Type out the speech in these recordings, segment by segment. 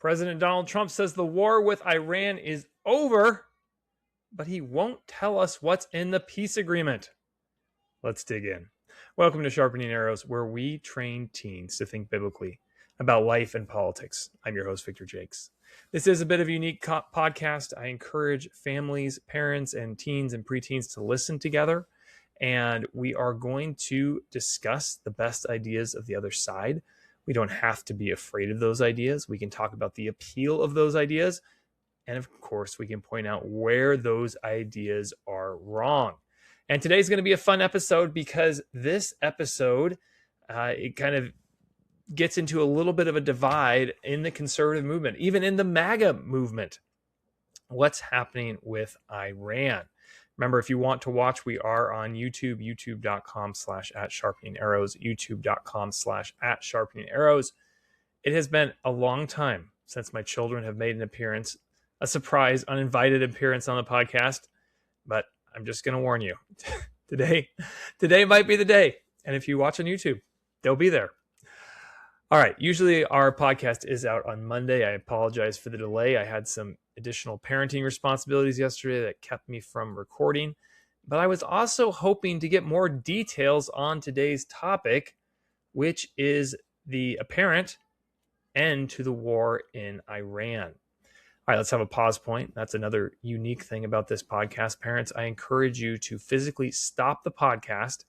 President Donald Trump says the war with Iran is over, but he won't tell us what's in the peace agreement. Let's dig in. Welcome to Sharpening Arrows, where we train teens to think biblically about life and politics. I'm your host, Victor Jakes. This is a bit of a unique podcast. I encourage families, parents, and teens and preteens to listen together, and we are going to discuss the best ideas of the other side. We don't have to be afraid of those ideas. We can talk about the appeal of those ideas. And of course, we can point out where those ideas are wrong. And today's going to be a fun episode because this episode, it kind of gets into a little bit of a divide in the conservative movement, even in the MAGA movement. What's happening with Iran? Remember, if you want to watch, we are on YouTube, youtube.com/@sharpeningarrows, youtube.com/@sharpeningarrows. It has been a long time since my children have made an appearance, a surprise, uninvited appearance on the podcast, but I'm just going to warn you. Today might be the day. And if you watch on YouTube, they'll be there. All right. Usually our podcast is out on Monday. I apologize for the delay. I had some additional parenting responsibilities yesterday that kept me from recording, but I was also hoping to get more details on today's topic, which is the apparent end to the war in Iran. All right, let's have a pause point. That's another unique thing about this podcast. Parents, I encourage you to physically stop the podcast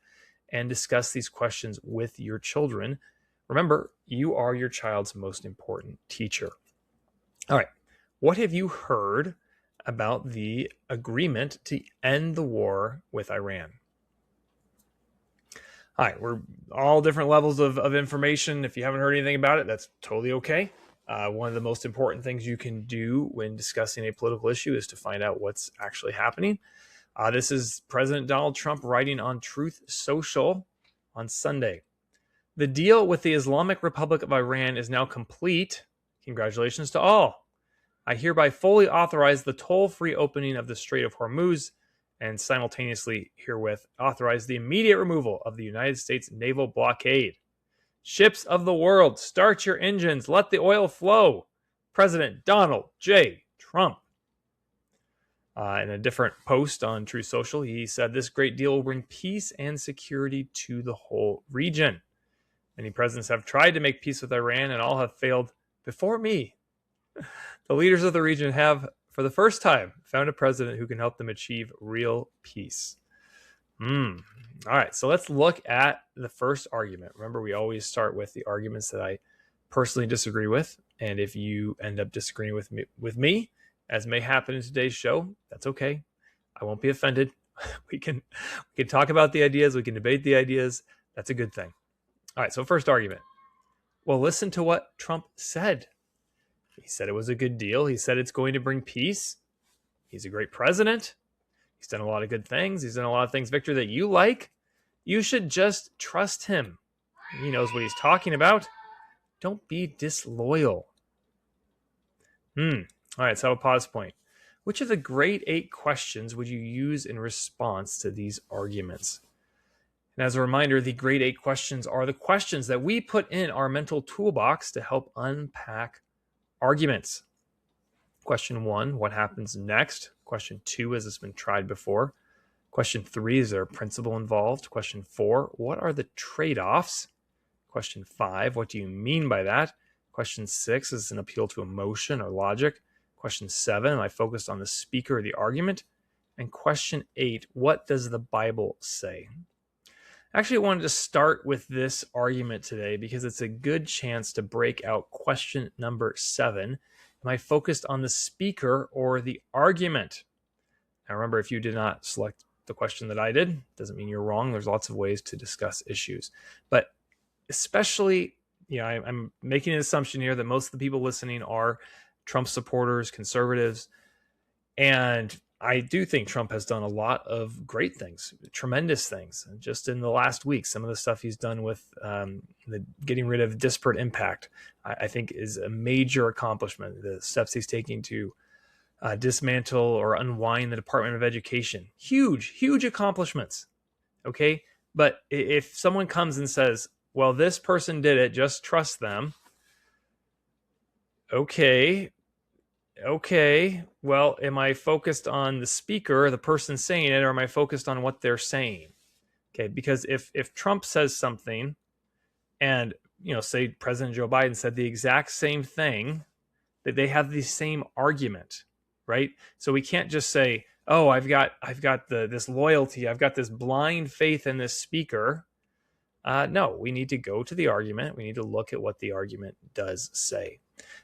and discuss these questions with your children. Remember, you are your child's most important teacher. All right, what have you heard about the agreement to end the war with Iran? All right, we're all different levels of information. If you haven't heard anything about it, that's totally okay. One of the most important things you can do when discussing a political issue is to find out what's actually happening. This is President Donald Trump writing on Truth Social on Sunday. The deal with the Islamic Republic of Iran is now complete. Congratulations to all. I hereby fully authorize the toll-free opening of the Strait of Hormuz and simultaneously herewith authorize the immediate removal of the United States naval blockade. Ships of the world, start your engines. Let the oil flow. President Donald J. Trump. In a different post on Truth Social, he said this great deal will bring peace and security to the whole region. Many presidents have tried to make peace with Iran and all have failed before me. The leaders of the region have, for the first time, found a president who can help them achieve real peace. All right, so let's look at the first argument. Remember, we always start with the arguments that I personally disagree with. And if you end up disagreeing with me, as may happen in today's show, that's okay. I won't be offended. We can talk about the ideas. We can debate the ideas. That's a good thing. All right, so first argument. Well, listen to what Trump said. He said it was a good deal. He said it's going to bring peace. He's a great president. He's done a lot of good things. He's done a lot of things, Victor, that you like. You should just trust him. He knows what he's talking about. Don't be disloyal. All right, let's have a pause point. Which of the great 8 questions would you use in response to these arguments? And as a reminder, the great 8 questions are the questions that we put in our mental toolbox to help unpack arguments. Question 1, what happens next? Question 2, has this been tried before? Question 3, is there a principle involved? Question 4, what are the trade-offs? Question 5, what do you mean by that? Question 6, is this an appeal to emotion or logic? Question 7, am I focused on the speaker or the argument? And question 8, what does the Bible say? Actually, I wanted to start with this argument today because it's a good chance to break out question number 7. Am I focused on the speaker or the argument? Now, remember, if you did not select the question that I did, doesn't mean you're wrong. There's lots of ways to discuss issues. But especially, I'm making an assumption here that most of the people listening are Trump supporters, conservatives, and I do think Trump has done a lot of great things, tremendous things. Just in the last week, some of the stuff he's done with the getting rid of disparate impact, I think is a major accomplishment. The steps he's taking to dismantle or unwind the Department of Education, huge accomplishments. Okay, but if someone comes and says, well, this person did it, just trust them. Okay. Well, am I focused on the speaker, the person saying it, or am I focused on what they're saying? Okay, because if Trump says something and, say President Joe Biden said the exact same thing, that they have the same argument, right? So we can't just say, "Oh, I've got this loyalty, I've got this blind faith in this speaker." No, we need to go to the argument. We need to look at what the argument does say.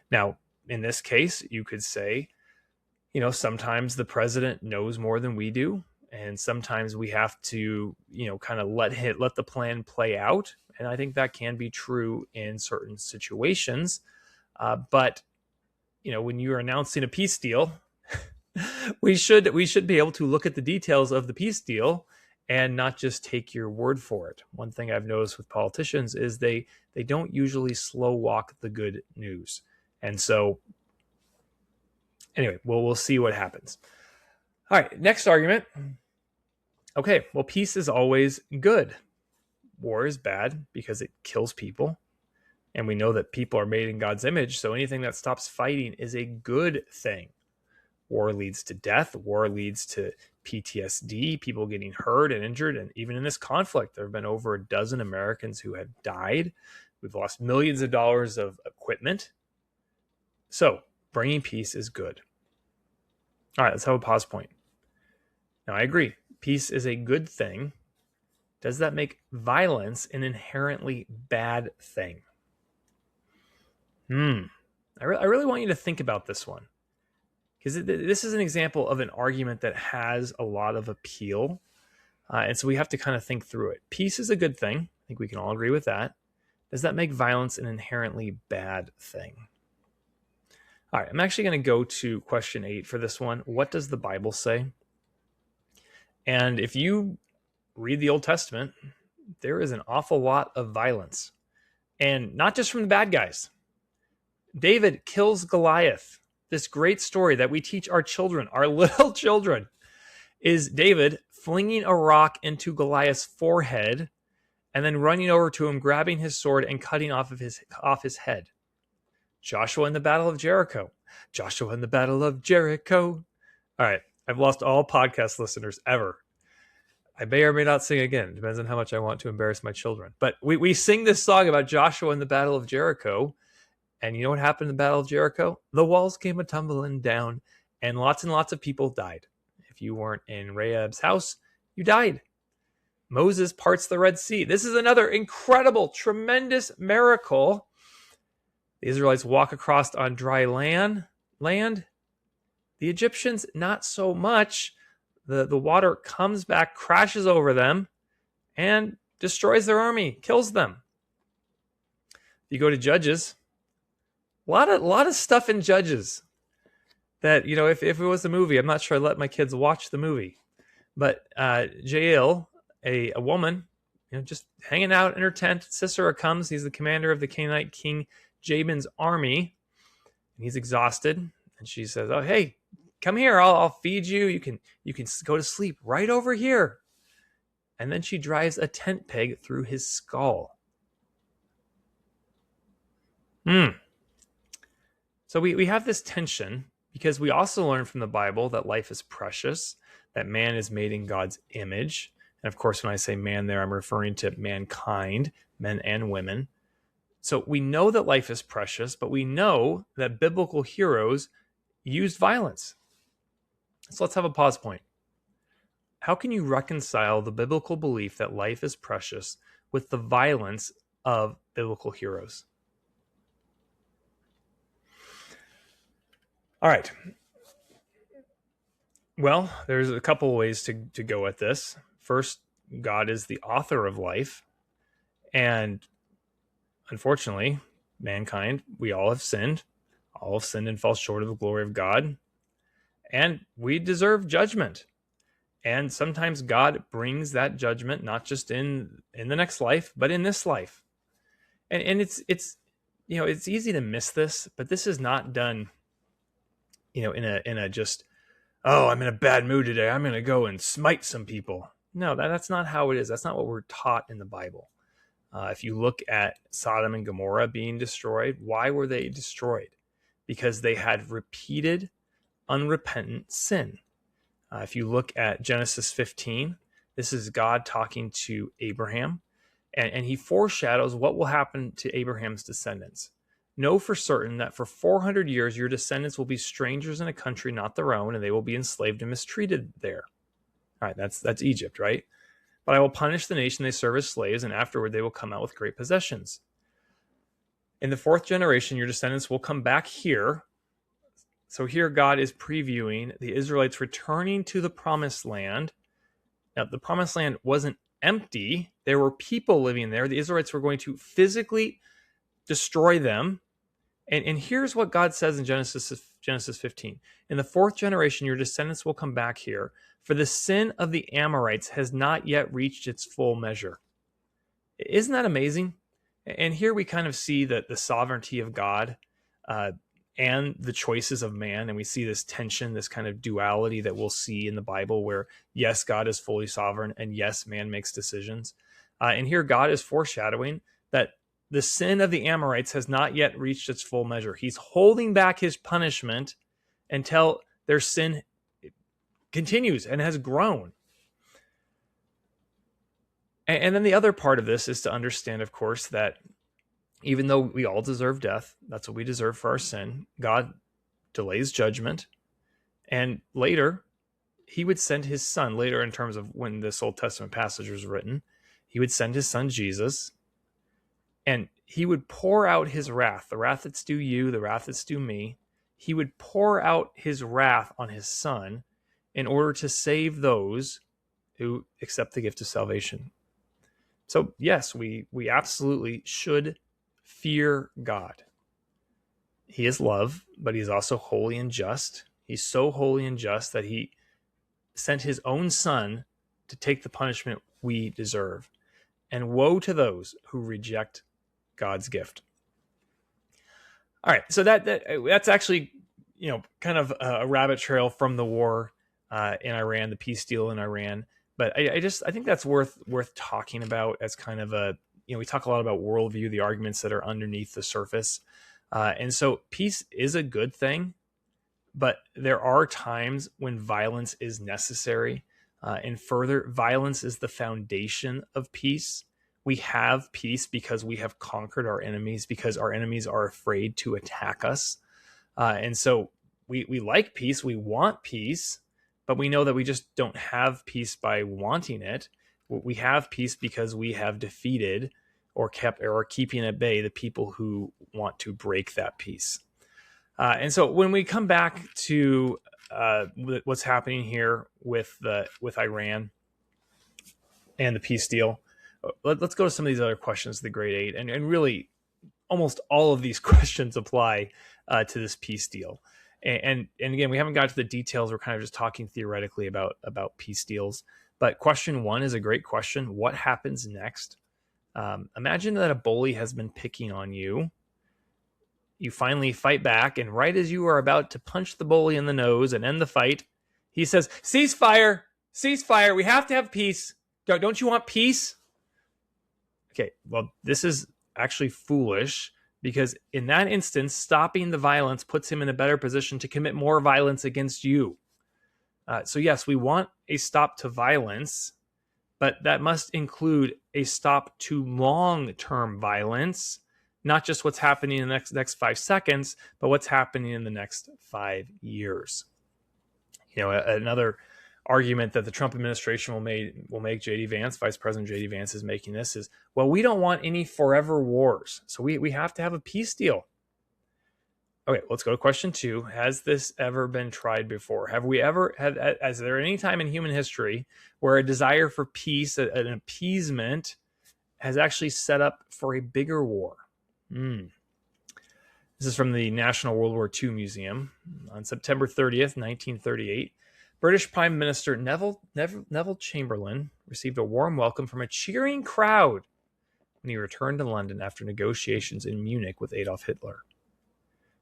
Now, in this case, you could say, sometimes the president knows more than we do, and sometimes we have to, kind of let the plan play out. And I think that can be true in certain situations. But when you're announcing a peace deal, we should be able to look at the details of the peace deal and not just take your word for it. One thing I've noticed with politicians is they don't usually slow walk the good news. And so anyway, we'll see what happens. All right, next argument. Okay, well, peace is always good. War is bad because it kills people. And we know that people are made in God's image, so anything that stops fighting is a good thing. War leads to death. War leads to PTSD, people getting hurt and injured. And even in this conflict, there have been over a dozen Americans who have died. We've lost millions of dollars of equipment. So bringing peace is good. All right, let's have a pause point. Now, I agree. Peace is a good thing. Does that make violence an inherently bad thing? I really want you to think about this one, because this is an example of an argument that has a lot of appeal. And so we have to kind of think through it. Peace is a good thing. I think we can all agree with that. Does that make violence an inherently bad thing? All right, I'm actually going to go to question 8 for this one. What does the Bible say? And if you read the Old Testament, there is an awful lot of violence. And not just from the bad guys. David kills Goliath. This great story that we teach our children, our little children, is David flinging a rock into Goliath's forehead and then running over to him, grabbing his sword and cutting off his head. Joshua in the Battle of Jericho. Joshua in the Battle of Jericho. All right, I've lost all podcast listeners ever. I may or may not sing again. It depends on how much I want to embarrass my children. But we sing this song about Joshua in the Battle of Jericho. And you know what happened in the Battle of Jericho? The walls came a-tumbling down, and lots of people died. If you weren't in Rahab's house, you died. Moses parts the Red Sea. This is another incredible, tremendous miracle. The Israelites walk across on dry land. The Egyptians, not so much. The water comes back, crashes over them, and destroys their army, kills them. If you go to Judges, a lot of stuff in Judges that, if it was a movie, I'm not sure I'd let my kids watch the movie. But Jael, a woman, just hanging out in her tent. Sisera comes. He's the commander of the Canaanite king Jabin's army. And he's exhausted. And she says, "Oh, hey, come here. I'll feed you. You can go to sleep right over here." And then she drives a tent peg through his skull. So we have this tension because we also learn from the Bible that life is precious, that man is made in God's image. And of course, when I say man there, I'm referring to mankind, men and women. So we know that life is precious, but we know that biblical heroes used violence. So let's have a pause point. How can you reconcile the biblical belief that life is precious with the violence of biblical heroes? All right. Well, there's a couple of ways to go at this. First, God is the author of life. And unfortunately, mankind, we all have sinned. All have sinned and fall short of the glory of God. And we deserve judgment. And sometimes God brings that judgment, not just in the next life, but in this life. And it's easy to miss this, but this is not done in a just, oh, I'm in a bad mood today, I'm going to go and smite some people. No, that's not how it is. That's not what we're taught in the Bible. If you look at Sodom and Gomorrah being destroyed, why were they destroyed? because they had repeated, unrepentant sin. If you look at Genesis 15, this is God talking to Abraham, and he foreshadows what will happen to Abraham's descendants. Know for certain that for 400 years your descendants will be strangers in a country not their own, and they will be enslaved and mistreated there. All right, that's Egypt, right? But I will punish the nation they serve as slaves, and afterward they will come out with great possessions. In the fourth generation, your descendants will come back here. So here God is previewing the Israelites returning to the promised land. Now, the promised land wasn't empty. There were people living there. The Israelites were going to physically destroy them. And here's what God says in Genesis 15. In the fourth generation, your descendants will come back here, for the sin of the Amorites has not yet reached its full measure. Isn't that amazing? And here we kind of see that the sovereignty of God and the choices of man. And we see this tension, this kind of duality that we'll see in the Bible where, yes, God is fully sovereign, and yes, man makes decisions. And here God is foreshadowing that the sin of the Amorites has not yet reached its full measure. He's holding back his punishment until their sin continues and has grown. And then the other part of this is to understand, of course, that even though we all deserve death, that's what we deserve for our sin, God delays judgment. And later, he would send his son, later in terms of when this Old Testament passage was written, he would send his son Jesus, and he would pour out his wrath, the wrath that's due you, the wrath that's due me. He would pour out his wrath on his son in order to save those who accept the gift of salvation. So yes, we absolutely should fear God. He is love, but he's also holy and just. He's so holy and just that he sent his own son to take the punishment we deserve. And woe to those who reject God's gift. All right, so that's actually, kind of a rabbit trail from the war in Iran, the peace deal in Iran. But I think that's worth talking about as kind of a, we talk a lot about worldview, the arguments that are underneath the surface. And so peace is a good thing, but there are times when violence is necessary. And further, violence is the foundation of peace. We have peace because we have conquered our enemies, because our enemies are afraid to attack us. And so we like peace, we want peace, but we know that we just don't have peace by wanting it. We have peace because we have defeated or are keeping at bay the people who want to break that peace. And so when we come back to what's happening here with Iran and the peace deal, let's go to some of these other questions, the grade 8, and really almost all of these questions apply to this peace deal. And again, we haven't got to the details. We're kind of just talking theoretically about peace deals. But question 1 is a great question. What happens next? Imagine that a bully has been picking on you. You finally fight back, and right as you are about to punch the bully in the nose and end the fight, he says, "Ceasefire! Ceasefire! We have to have peace. Don't you want peace?" Okay, well, this is actually foolish, because in that instance, stopping the violence puts him in a better position to commit more violence against you. So yes, we want a stop to violence, but that must include a stop to long-term violence, not just what's happening in the next 5 seconds, but what's happening in the next 5 years. Another argument that the Trump administration will make, J.D. Vance, Vice President J.D. Vance is making this, is, well, we don't want any forever wars, so we have to have a peace deal. Okay, let's go to question 2. Has this ever been tried before? Is there any time in human history where a desire for peace, an appeasement, has actually set up for a bigger war? This is from the National World War II Museum. On September 30th, 1938, British Prime Minister Neville Chamberlain received a warm welcome from a cheering crowd when he returned to London after negotiations in Munich with Adolf Hitler.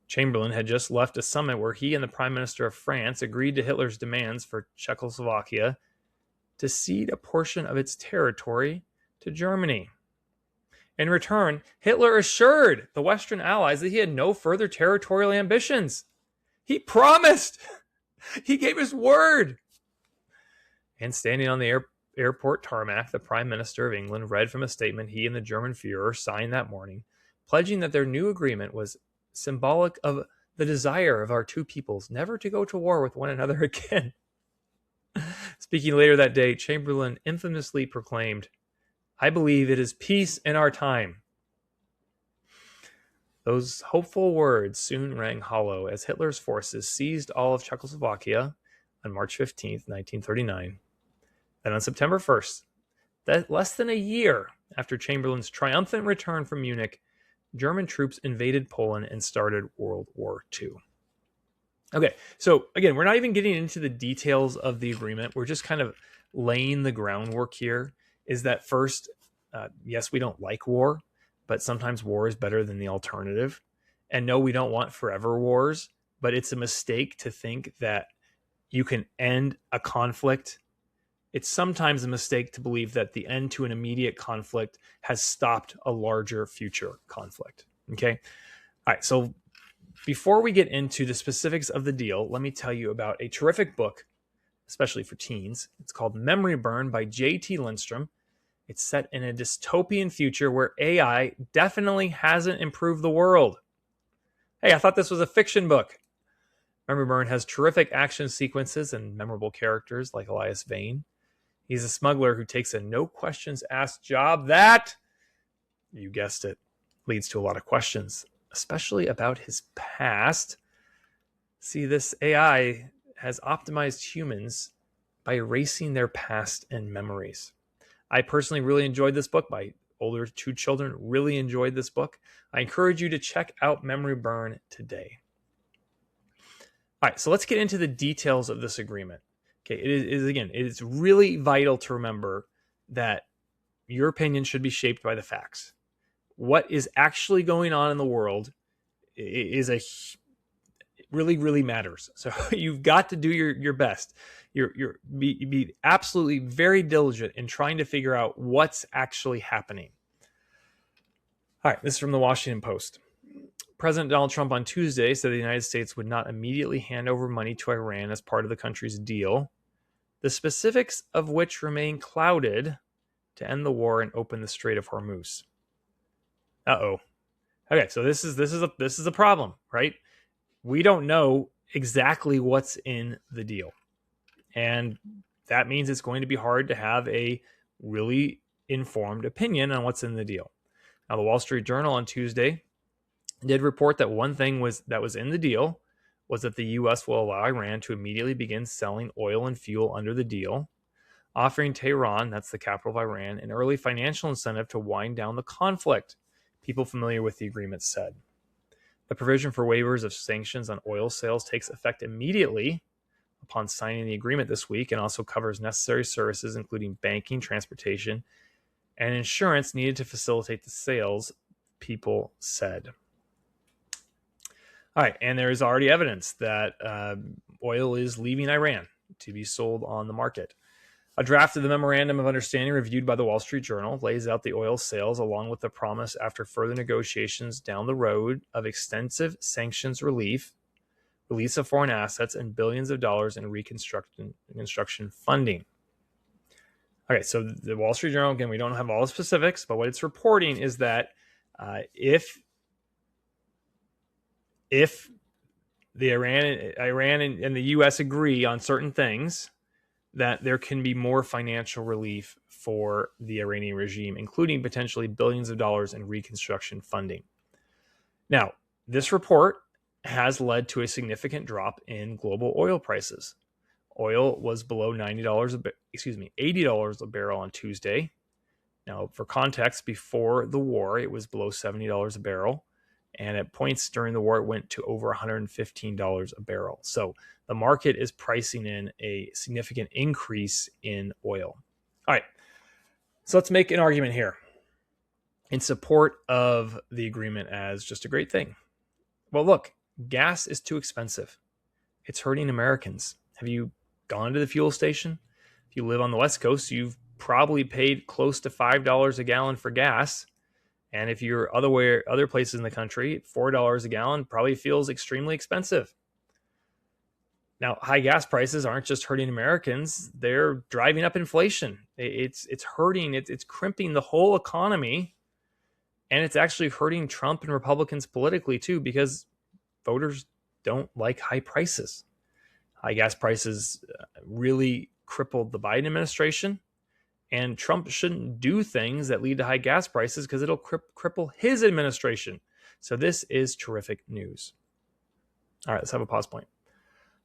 Chamberlain had just left a summit where he and the Prime Minister of France agreed to Hitler's demands for Czechoslovakia to cede a portion of its territory to Germany. In return, Hitler assured the Western Allies that he had no further territorial ambitions. He promised. He gave his word. And standing on the airport tarmac, the Prime Minister of England read from a statement he and the German Führer signed that morning, pledging that their new agreement was symbolic of the desire of our two peoples never to go to war with one another again. Speaking later that day, Chamberlain infamously proclaimed, "I believe it is peace in our time." Those hopeful words soon rang hollow as Hitler's forces seized all of Czechoslovakia on March 15th, 1939. Then on September 1st, less than a year after Chamberlain's triumphant return from Munich, German troops invaded Poland and started World War II. Okay, so again, we're not even getting into the details of the agreement. We're just kind of laying the groundwork here. Is that first, yes, we don't like war, but sometimes war is better than the alternative. And no, we don't want forever wars, but it's a mistake to think that you can end a conflict. It's sometimes a mistake to believe that the end to an immediate conflict has stopped a larger future conflict. Okay. All right. So before we get into the specifics of the deal, let me tell you about a terrific book, especially for teens. It's called Memory Burn by J.T. Lindstrom. It's set in a dystopian future where AI definitely hasn't improved the world. Hey, I thought this was a fiction book. Memory Burn has terrific action sequences and memorable characters like Elias Vane. He's a smuggler who takes a no-questions-asked job that, you guessed it, leads to a lot of questions, especially about his past. See, this AI has optimized humans by erasing their past and memories. I personally really enjoyed this book. My older two children really enjoyed this book. I encourage you to check out Memory Burn today. All right, so let's get into the details of this agreement. Okay, it is really vital to remember that your opinion should be shaped by the facts. What is actually going on in the world really, really matters. So you've got to do your best. Be absolutely very diligent in trying to figure out what's actually happening. All right, this is from the Washington Post. President Donald Trump on Tuesday said the United States would not immediately hand over money to Iran as part of the country's deal, the specifics of which remain clouded, to end the war and open the Strait of Hormuz. Uh-oh. Okay, so this is a problem, right? We don't know exactly what's in the deal. And that means it's going to be hard to have a really informed opinion on what's in the deal. Now, the Wall Street Journal on Tuesday did report that one thing that was in the deal was that the U.S. will allow Iran to immediately begin selling oil and fuel under the deal, offering Tehran, that's the capital of Iran, an early financial incentive to wind down the conflict, people familiar with the agreement said. The provision for waivers of sanctions on oil sales takes effect immediately upon signing the agreement this week and also covers necessary services, including banking, transportation, and insurance needed to facilitate the sales, people said. All right, and there is already evidence that oil is leaving Iran to be sold on the market. A draft of the Memorandum of Understanding reviewed by the Wall Street Journal lays out the oil sales along with the promise after further negotiations down the road of extensive sanctions relief, release of foreign assets, and billions of dollars in reconstruction funding. Okay, so the Wall Street Journal, again, we don't have all the specifics, but what it's reporting is that if the Iran and the U.S. agree on certain things, that there can be more financial relief for the Iranian regime, including potentially billions of dollars in reconstruction funding. Now, this report has led to a significant drop in global oil prices. Oil was below $80 a barrel on Tuesday. Now, for context, before the war, it was below $70 a barrel. And at points during the war, it went to over $115 a barrel. So the market is pricing in a significant increase in oil. All right, so let's make an argument here in support of the agreement as just a great thing. Well, look, gas is too expensive. It's hurting Americans. Have you gone to the fuel station? If you live on the West Coast, you've probably paid close to $5 a gallon for gas. And if you're other places in the country, $4 a gallon probably feels extremely expensive. Now, high gas prices aren't just hurting Americans; they're driving up inflation. It's hurting. It's crimping the whole economy, and it's actually hurting Trump and Republicans politically too, because voters don't like high prices. High gas prices really crippled the Biden administration, and Trump shouldn't do things that lead to high gas prices because it'll cripple his administration. So this is terrific news. All right, let's have a pause point.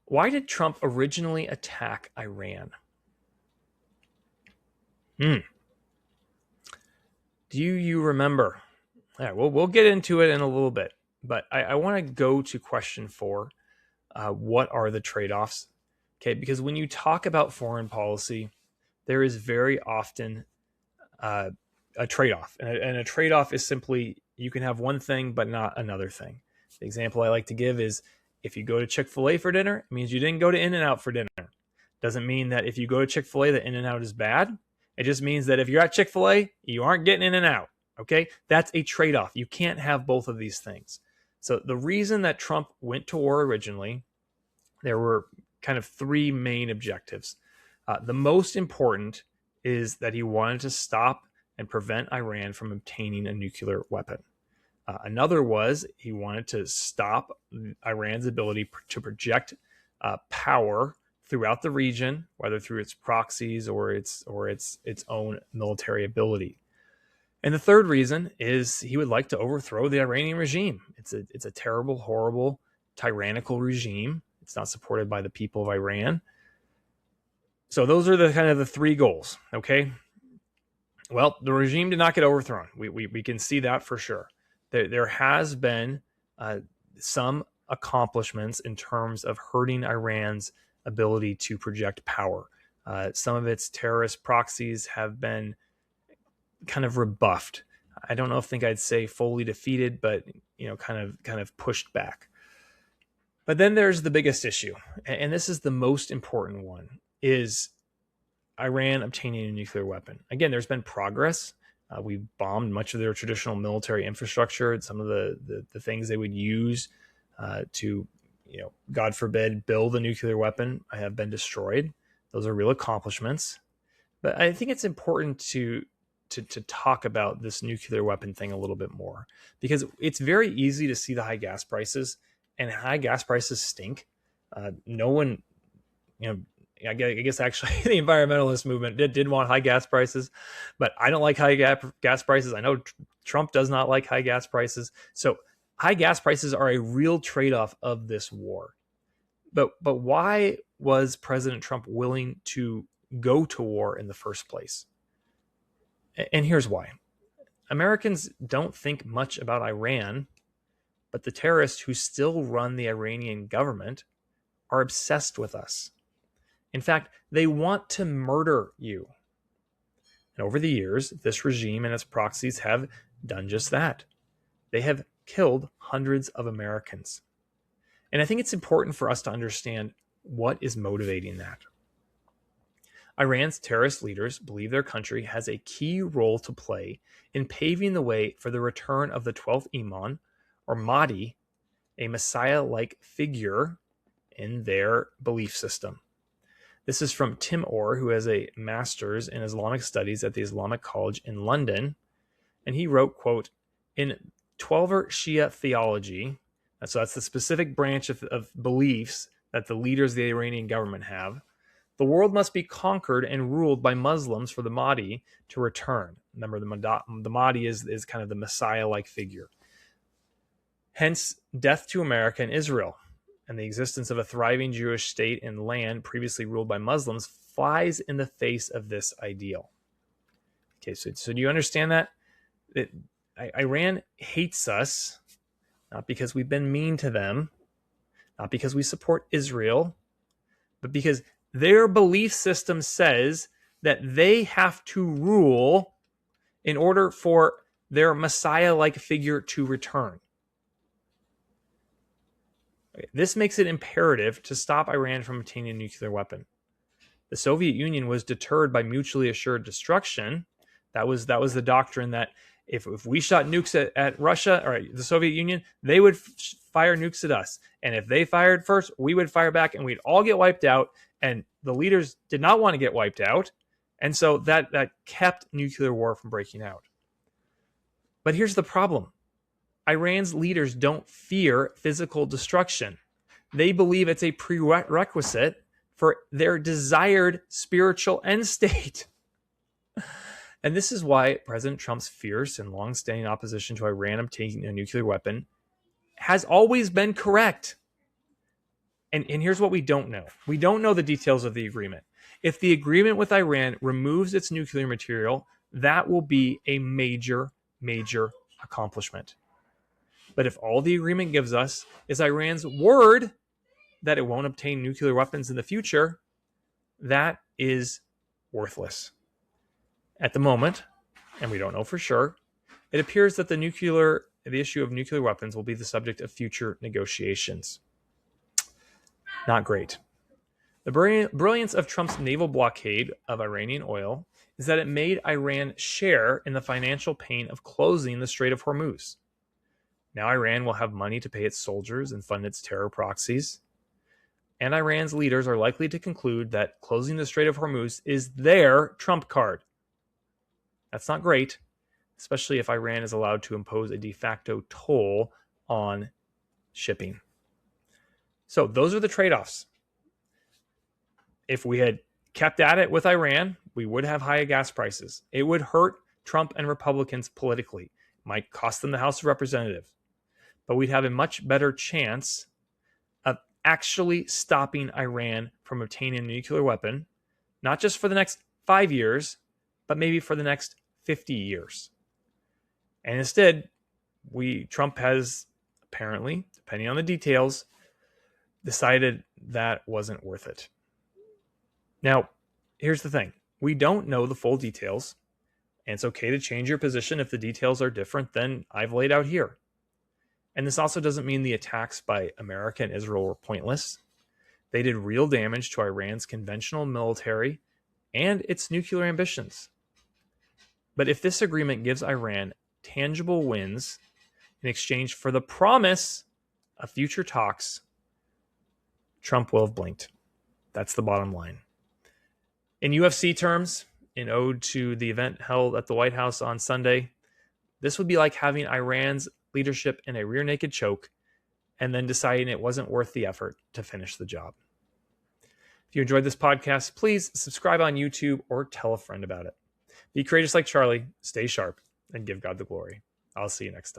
Why did Trump originally attack Iran? Do you remember? Yeah, we'll get into it in a little bit, but I want to go to question 4. What are the trade-offs? Okay, because when you talk about foreign policy, there is very often a trade-off. And a trade-off is simply you can have one thing but not another thing. The example I like to give is if you go to Chick-fil-A for dinner, it means you didn't go to In-N-Out for dinner. Doesn't mean that if you go to Chick-fil-A that In-N-Out is bad. It just means that if you're at Chick-fil-A, you aren't getting In-N-Out. Okay? That's a trade-off. You can't have both of these things. So the reason that Trump went to war originally, there were kind of 3 main objectives. The most important is that he wanted to stop and prevent Iran from obtaining a nuclear weapon. Another was he wanted to stop Iran's ability to project power throughout the region, whether through its proxies or its own military ability. And the third reason is he would like to overthrow the Iranian regime. It's a terrible, horrible, tyrannical regime. It's not supported by the people of Iran. So those are the kind of the 3 goals. Okay. Well, the regime did not get overthrown. We can see that for sure. There has been some accomplishments in terms of hurting Iran's ability to project power. Some of its terrorist proxies have been kind of rebuffed. I don't think I'd say fully defeated, but kind of pushed back. But then there's the biggest issue, and this is the most important one, is Iran obtaining a nuclear weapon. Again, there's been progress. We've bombed much of their traditional military infrastructure and some of the things they would use to, God forbid, build a nuclear weapon have been destroyed. Those are real accomplishments. But I think it's important to talk about this nuclear weapon thing a little bit more, because it's very easy to see the high gas prices, and high gas prices stink. No one, I guess actually the environmentalist movement did want high gas prices, but I don't like high gas prices. I know Trump does not like high gas prices. So high gas prices are a real trade-off of this war. But why was President Trump willing to go to war in the first place? And here's why. Americans don't think much about Iran, but the terrorists who still run the Iranian government are obsessed with us. In fact, they want to murder you. And over the years, this regime and its proxies have done just that. They have killed hundreds of Americans. And I think it's important for us to understand what is motivating that. Iran's terrorist leaders believe their country has a key role to play in paving the way for the return of the 12th Imam, or Mahdi, a Messiah-like figure in their belief system. This is from Tim Orr, who has a master's in Islamic studies at the Islamic College in London. And he wrote, quote, in Twelver Shia theology, so that's the specific branch of beliefs that the leaders of the Iranian government have, the world must be conquered and ruled by Muslims for the Mahdi to return. Remember, the Mahdi is kind of the Messiah-like figure. Hence, death to America and Israel, and the existence of a thriving Jewish state and land previously ruled by Muslims flies in the face of this ideal. Okay, so do you understand that? Iran hates us, not because we've been mean to them, not because we support Israel, but because their belief system says that they have to rule in order for their Messiah-like figure to return. This makes it imperative to stop Iran from obtaining a nuclear weapon. The Soviet Union was deterred by mutually assured destruction. That was the doctrine that If we shot nukes at Russia or the Soviet Union, they would fire nukes at us. And if they fired first, we would fire back and we'd all get wiped out. And the leaders did not want to get wiped out. And so that kept nuclear war from breaking out. But here's the problem. Iran's leaders don't fear physical destruction. They believe it's a prerequisite for their desired spiritual end state. And this is why President Trump's fierce and long-standing opposition to Iran obtaining a nuclear weapon has always been correct. And here's what we don't know. We don't know the details of the agreement. If the agreement with Iran removes its nuclear material, that will be a major, major accomplishment. But if all the agreement gives us is Iran's word that it won't obtain nuclear weapons in the future, that is worthless. At the moment, and we don't know for sure, it appears that the issue of nuclear weapons will be the subject of future negotiations. Not great. The brilliance of Trump's naval blockade of Iranian oil is that it made Iran share in the financial pain of closing the Strait of Hormuz. Now Iran will have money to pay its soldiers and fund its terror proxies. And Iran's leaders are likely to conclude that closing the Strait of Hormuz is their trump card. That's not great, especially if Iran is allowed to impose a de facto toll on shipping. So those are the trade-offs. If we had kept at it with Iran, we would have higher gas prices. It would hurt Trump and Republicans politically. It might cost them the House of Representatives. But we'd have a much better chance of actually stopping Iran from obtaining a nuclear weapon, not just for the next 5 years, but maybe for the next 50 years. And instead, Trump has apparently, depending on the details, decided that wasn't worth it. Now, here's the thing. We don't know the full details, and it's okay to change your position if the details are different than I've laid out here. And this also doesn't mean the attacks by America and Israel were pointless. They did real damage to Iran's conventional military and its nuclear ambitions. But if this agreement gives Iran tangible wins in exchange for the promise of future talks, Trump will have blinked. That's the bottom line. In UFC terms, in ode to the event held at the White House on Sunday, this would be like having Iran's leadership in a rear naked choke and then deciding it wasn't worth the effort to finish the job. If you enjoyed this podcast, please subscribe on YouTube or tell a friend about it. Be courageous like Charlie, stay sharp, and give God the glory. I'll see you next time.